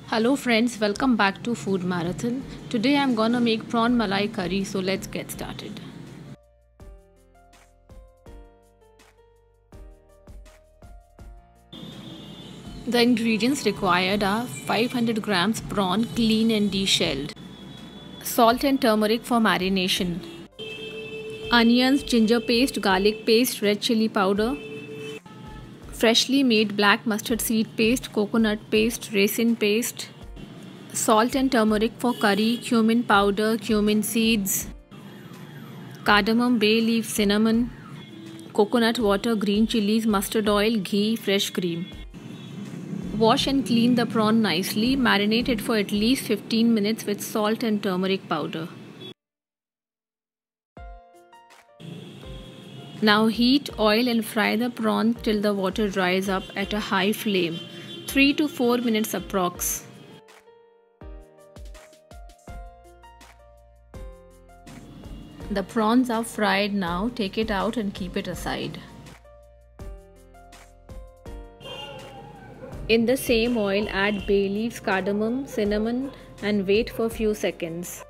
Hello friends, welcome back to Food Marathon. Today I'm gonna make prawn malai curry, so let's get started. The ingredients required are 500 grams prawn clean and deshelled, salt and turmeric for marination, onions, ginger paste, garlic paste, red chili powder, freshly made black mustard seed paste, coconut paste, raisin paste, salt and turmeric for curry, cumin powder, cumin seeds, cardamom, bay leaf, cinnamon, coconut water, green chilies, mustard oil, ghee, fresh cream. Wash and clean the prawn nicely. Marinate it for at least 15 minutes with salt and turmeric powder. Now heat oil and fry the prawn till the water dries up at a high flame, 3 to 4 minutes approx. The prawns are fried now. Take it out and keep it aside. In the same oil, add bay leaves, cardamom, cinnamon and wait for few seconds.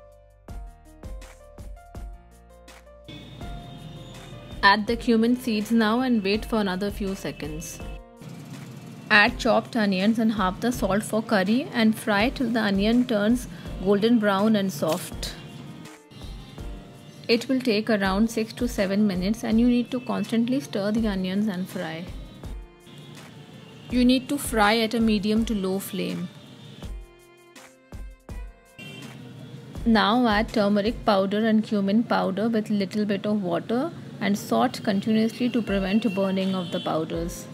Add the cumin seeds now and wait for another few seconds. Add chopped onions and half the salt for curry and fry till the onion turns golden brown and soft. It will take around 6 to 7 minutes and you need to constantly stir the onions and fry. You need to fry at a medium to low flame. Now add turmeric powder and cumin powder with little bit of water and saute continuously to prevent burning of the powders.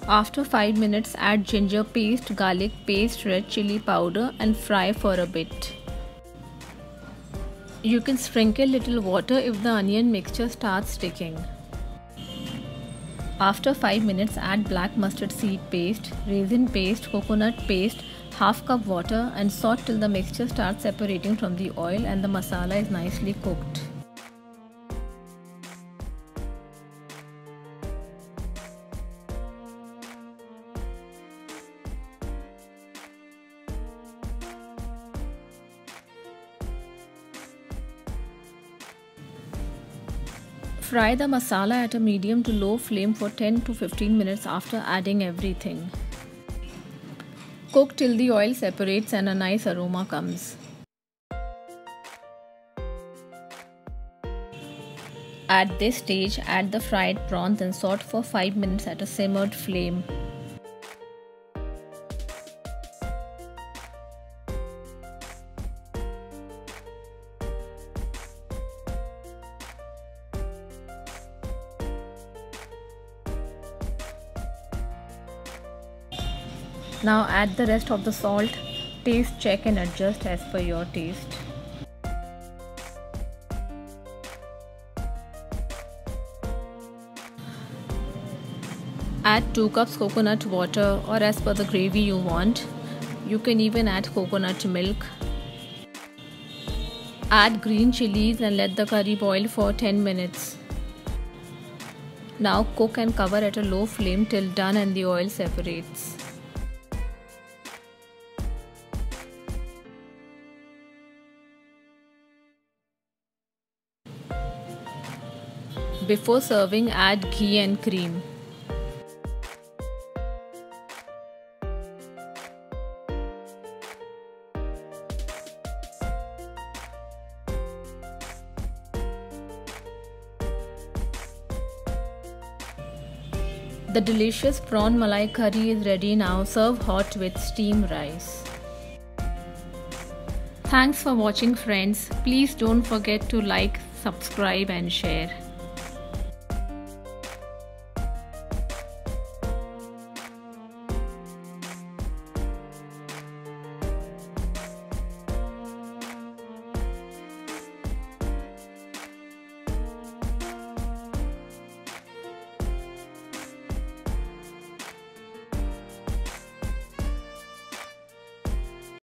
After 5 minutes, add ginger paste, garlic paste, red chili powder and fry for a bit. You can sprinkle little water if the onion mixture starts sticking. After 5 minutes, add black mustard seed paste, raisin paste, coconut paste, half cup water and saute till the mixture starts separating from the oil and the masala is nicely cooked. Fry the masala at a medium to low flame for 10 to 15 minutes after adding everything. Cook till the oil separates and a nice aroma comes. At this stage, add the fried prawns and saute for 5 minutes at a simmered flame. Now add the rest of the salt, taste check and adjust as per your taste. Add 2 cups coconut water or as per the gravy you want. You can even add coconut milk. Add green chilies and let the curry boil for 10 minutes. Now cook and cover at a low flame till done and the oil separates. Before serving, add ghee and cream. The delicious prawn malai curry is ready now. Serve hot with steamed rice. Thanks for watching friends. Please don't forget to like, subscribe and share.